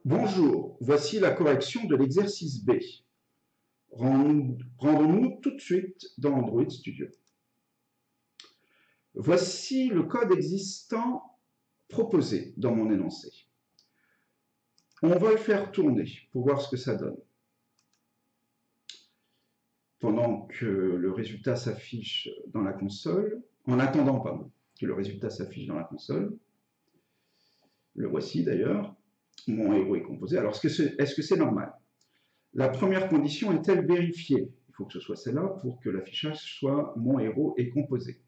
Bonjour, voici la correction de l'exercice B. Rendons-nous tout de suite dans Android Studio. Voici le code existant proposé dans mon énoncé. On va le faire tourner pour voir ce que ça donne. Pendant que le résultat s'affiche dans la console, en attendant que le résultat s'affiche dans la console, le voici d'ailleurs, mon héros est composé. Alors, est-ce que c'est normal? La première condition est-elle vérifiée? Il faut que ce soit celle-là pour que l'affichage soit mon héros est composé.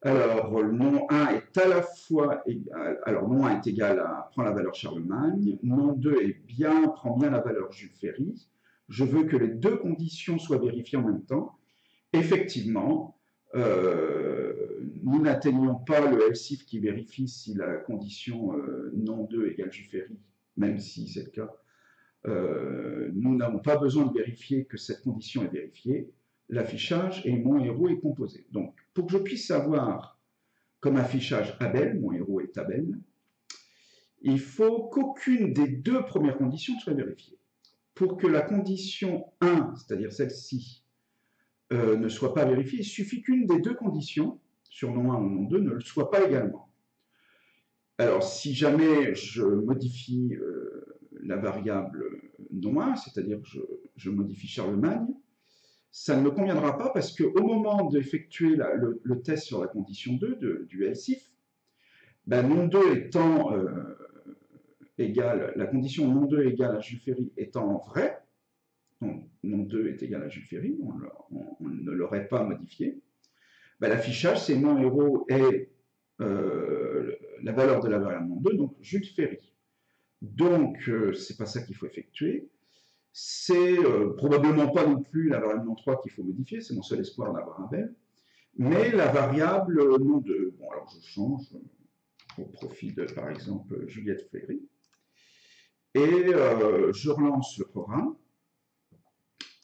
Alors, le nom 1 est à la fois égal, alors nom 1 est égal à prend la valeur Charlemagne, nom 2 prend bien la valeur Jules Ferry. Je veux que les deux conditions soient vérifiées en même temps. Effectivement, nous n'atteignons pas le else if qui vérifie si la condition nom 2 égale Jules Ferry, même si c'est le cas. Nous n'avons pas besoin de vérifier que cette condition est vérifiée. L'affichage et mon héros est composé. Donc, pour que je puisse avoir comme affichage Abel, mon héros est Abel, il faut qu'aucune des deux premières conditions soit vérifiée. Pour que la condition 1, c'est-à-dire celle-ci, ne soit pas vérifiée, il suffit qu'une des deux conditions, sur nom 1 ou nom 2, ne le soit pas également. Alors, si jamais je modifie la variable nom 1, c'est-à-dire que je modifie Charlemagne, ça ne me conviendra pas parce qu'au moment d'effectuer le test sur la condition 2 du else if, nom 2 étant égal, la condition nom 2 égale à Jules Ferry étant vraie, donc nom 2 est égal à Jules Ferry, on ne l'aurait pas modifié, l'affichage c'est mon héros est la valeur de la variable nom 2, donc Jules Ferry. Donc, c'est pas ça qu'il faut effectuer. C'est probablement pas non plus la variable nom 3 qu'il faut modifier, c'est mon seul espoir d'avoir un bel, mais la variable nom 2. Bon, alors je change au profit de, par exemple, Juliette Ferry. Et je relance le programme,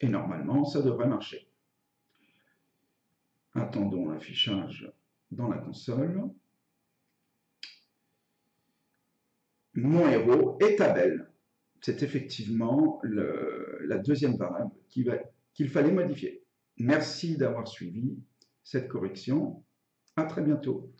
et normalement, ça devrait marcher. Attendons l'affichage dans la console. Mon héros est Abel. C'est effectivement la deuxième variable qu'il fallait modifier. Merci d'avoir suivi cette correction. À très bientôt.